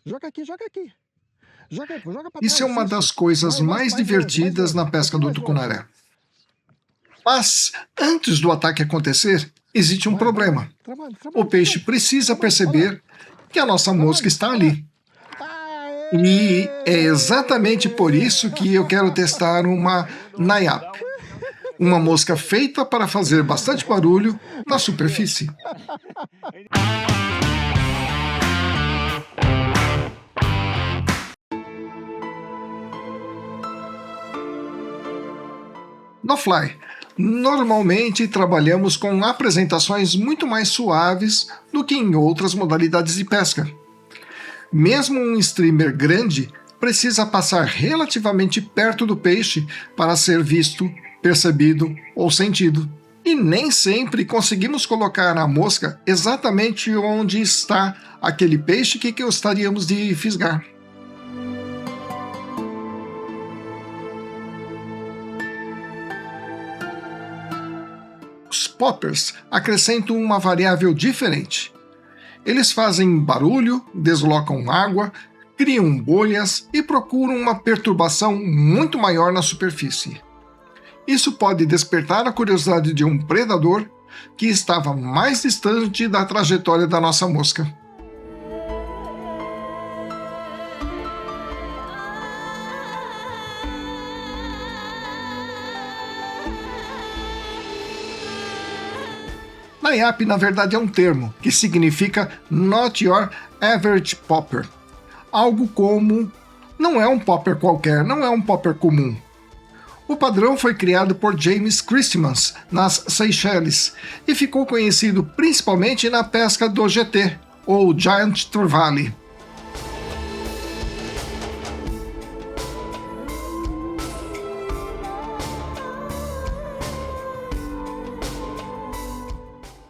Joga aqui, joga aqui. Joga pra Isso é trás, uma isso. das coisas mais Mais longe, mais divertidas longe. na Um pesca pouquinho do mais longe. tucunaré. Mas, antes do ataque acontecer, existe um problema. O peixe precisa perceber que a nossa mosca está ali. E é exatamente por isso que eu quero testar uma Naiap, uma mosca feita para fazer bastante barulho na superfície. No Fly, normalmente trabalhamos com apresentações muito mais suaves do que em outras modalidades de pesca. Mesmo um streamer grande precisa passar relativamente perto do peixe para ser visto, percebido ou sentido. E nem sempre conseguimos colocar a mosca exatamente onde está aquele peixe que gostaríamos de fisgar. Os poppers acrescentam uma variável diferente. Eles fazem barulho, deslocam água, criam bolhas e procuram uma perturbação muito maior na superfície. Isso pode despertar a curiosidade de um predador que estava mais distante da trajetória da nossa mosca. Naiap, na verdade, é um termo que significa Not Your Average Popper. Algo como não é um popper qualquer, não é um popper comum. O padrão foi criado por James Christmas nas Seychelles e ficou conhecido principalmente na pesca do GT, ou Giant Trevally.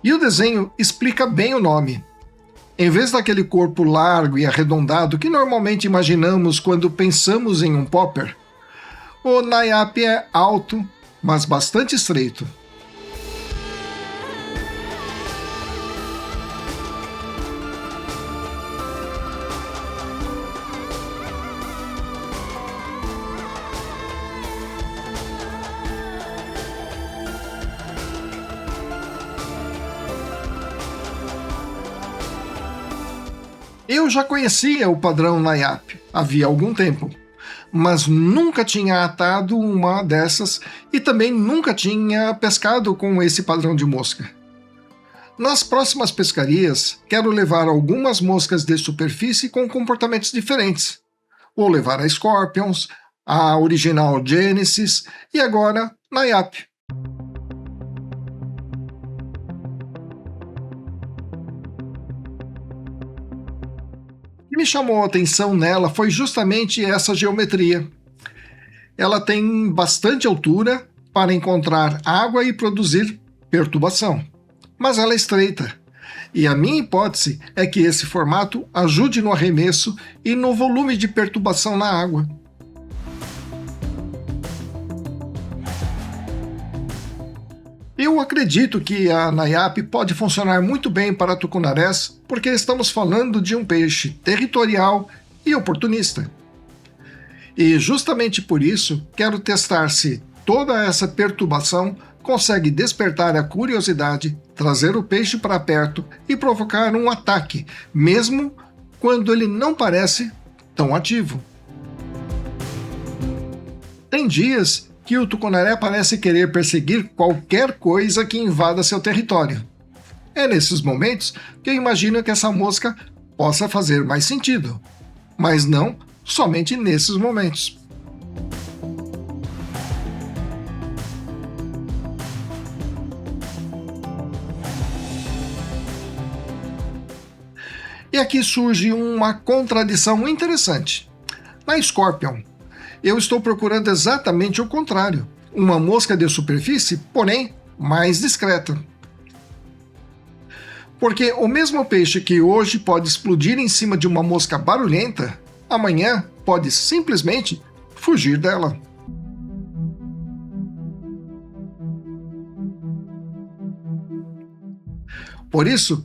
E o desenho explica bem o nome. Em vez daquele corpo largo e arredondado que normalmente imaginamos quando pensamos em um popper, o Naiap é alto, mas bastante estreito. Eu já conhecia o padrão Naiap havia algum tempo, mas nunca tinha atado uma dessas e também nunca tinha pescado com esse padrão de mosca. Nas próximas pescarias, quero levar algumas moscas de superfície com comportamentos diferentes. Vou levar a Scorpions, a original Genesis e agora Naiap. O que me chamou a atenção nela foi justamente essa geometria. Ela tem bastante altura para encontrar água e produzir perturbação, mas ela é estreita. E a minha hipótese é que esse formato ajude no arremesso e no volume de perturbação na água. Eu acredito que a Naiap pode funcionar muito bem para tucunarés, porque estamos falando de um peixe territorial e oportunista. E justamente por isso, quero testar se toda essa perturbação consegue despertar a curiosidade, trazer o peixe para perto e provocar um ataque, mesmo quando ele não parece tão ativo. Tem dias que o tucunaré parece querer perseguir qualquer coisa que invada seu território. É nesses momentos que eu imagino que essa mosca possa fazer mais sentido, mas não somente nesses momentos. E aqui surge uma contradição interessante. Na Scorpion, eu estou procurando exatamente o contrário, uma mosca de superfície, porém mais discreta. Porque o mesmo peixe que hoje pode explodir em cima de uma mosca barulhenta, amanhã pode simplesmente fugir dela. Por isso,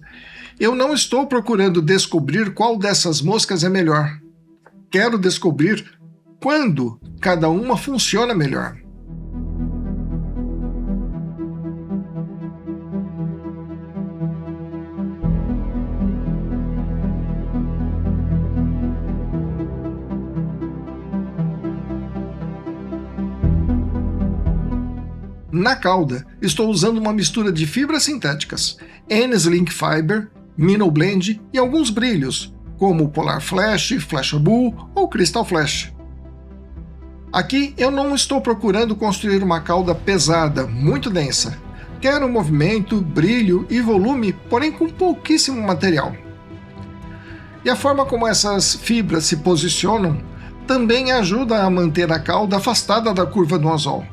Eu não estou procurando descobrir qual dessas moscas é melhor. Quero descobrir quando cada uma funciona melhor. Na cauda, estou usando uma mistura de fibras sintéticas, N-Slink Fiber, Minnow Blend e alguns brilhos, como Polar Flash, Flashabou ou Crystal Flash. Aqui eu não estou procurando construir uma cauda pesada, muito densa. Quero movimento, brilho e volume, porém com pouquíssimo material. E a forma como essas fibras se posicionam também ajuda a manter a cauda afastada da curva do anzol.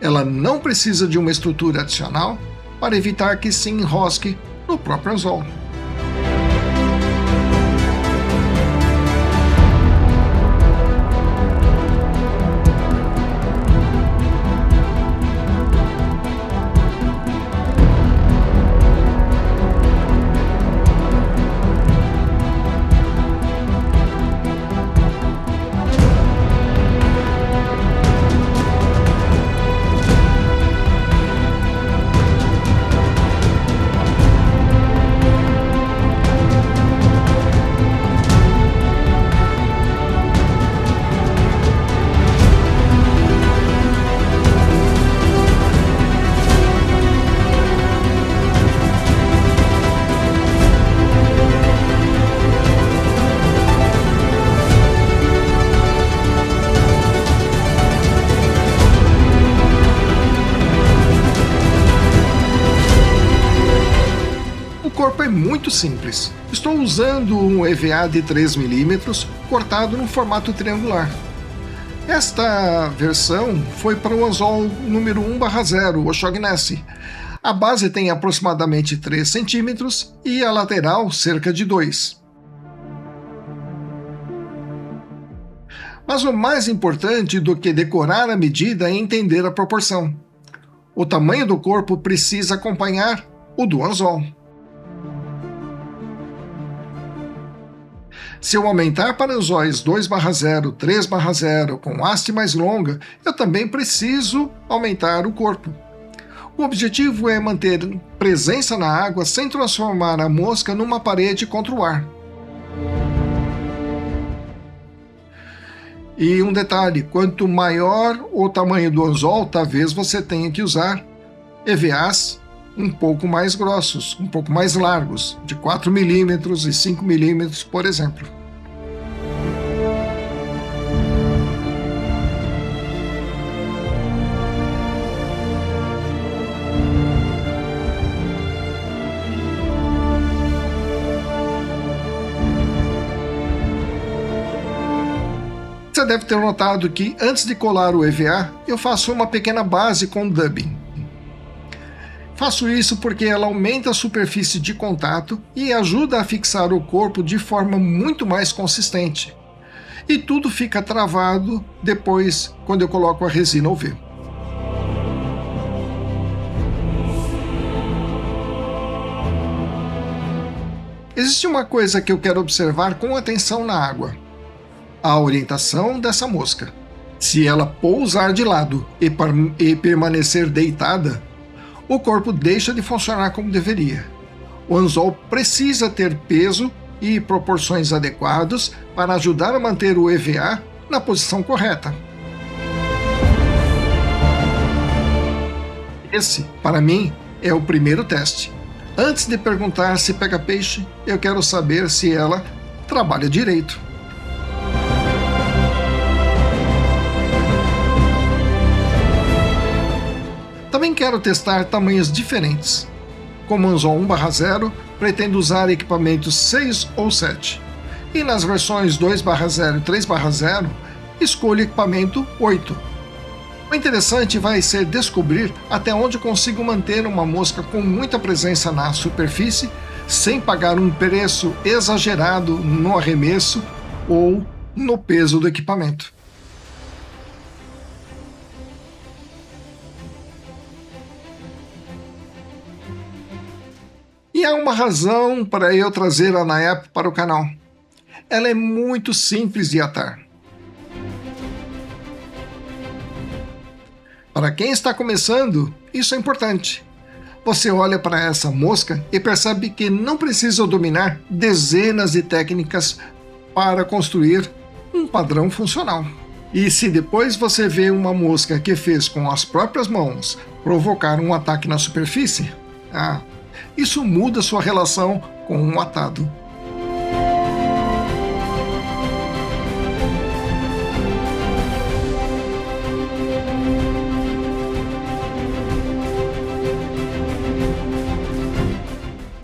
Ela não precisa de uma estrutura adicional para evitar que se enrosque no próprio anzol. O corpo é muito simples. Estou usando um EVA de 3 mm cortado no formato triangular. Esta versão foi para o anzol número 1/0, o Shognesse. A base tem aproximadamente 3 cm e a lateral cerca de 2. Mas o mais importante do que decorar a medida é entender a proporção. O tamanho do corpo precisa acompanhar o do anzol. Se eu aumentar para anzóis 2/0, 3/0 com haste mais longa, eu também preciso aumentar o corpo. O objetivo é manter presença na água sem transformar a mosca numa parede contra o ar. E um detalhe, quanto maior o tamanho do anzol, talvez você tenha que usar EVAs um pouco mais grossos, um pouco mais largos, de 4 mm e 5 mm, por exemplo. Você deve ter notado que antes de colar o EVA, eu faço uma pequena base com dubbing. Faço isso porque ela aumenta a superfície de contato e ajuda a fixar o corpo de forma muito mais consistente. E tudo fica travado depois quando eu coloco a resina UV. Existe uma coisa que eu quero observar com atenção na água: a orientação dessa mosca. Se ela pousar de lado e permanecer deitada, o corpo deixa de funcionar como deveria. O anzol precisa ter peso e proporções adequados para ajudar a manter o EVA na posição correta. Esse, para mim, é o primeiro teste. Antes de perguntar se pega peixe, eu quero saber se ela trabalha direito. Também quero testar tamanhos diferentes. Como anzol 1/0, pretendo usar equipamentos 6 ou 7. E nas versões 2/0 e 3/0, escolho equipamento 8. O interessante vai ser descobrir até onde consigo manter uma mosca com muita presença na superfície, sem pagar um preço exagerado no arremesso ou no peso do equipamento. E há uma razão para eu trazer a NAIAP para o canal. Ela é muito simples de atar. Para quem está começando, isso é importante. Você olha para essa mosca e percebe que não precisa dominar dezenas de técnicas para construir um padrão funcional. E se depois você vê uma mosca que fez com as próprias mãos provocar um ataque na superfície, isso muda sua relação com um atado.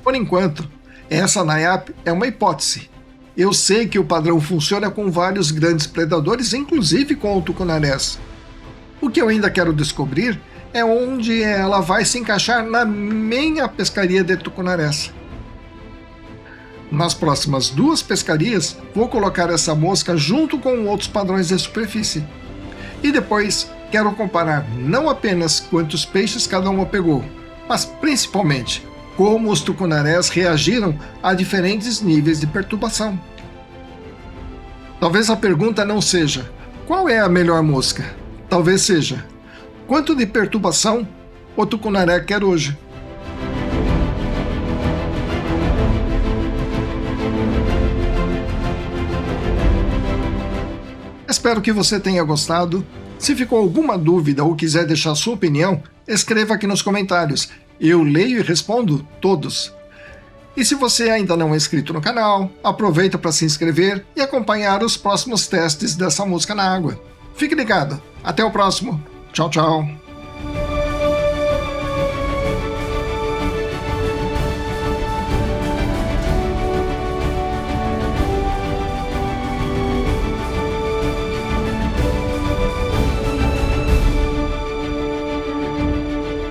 Por enquanto, essa NAIAP é uma hipótese. Eu sei que o padrão funciona com vários grandes predadores, inclusive com o tucunarés. O que eu ainda quero descobrir é onde ela vai se encaixar na minha pescaria de tucunarés. Nas próximas 2 pescarias, vou colocar essa mosca junto com outros padrões de superfície. E depois, quero comparar não apenas quantos peixes cada uma pegou, mas principalmente como os tucunarés reagiram a diferentes níveis de perturbação. Talvez a pergunta não seja qual é a melhor mosca, talvez seja quanto de perturbação o tucunaré quer hoje. Espero que você tenha gostado. Se ficou alguma dúvida ou quiser deixar sua opinião, escreva aqui nos comentários. Eu leio e respondo todos. E se você ainda não é inscrito no canal, aproveita para se inscrever e acompanhar os próximos testes dessa mosca na água. Fique ligado. Até o próximo. Tchau, tchau.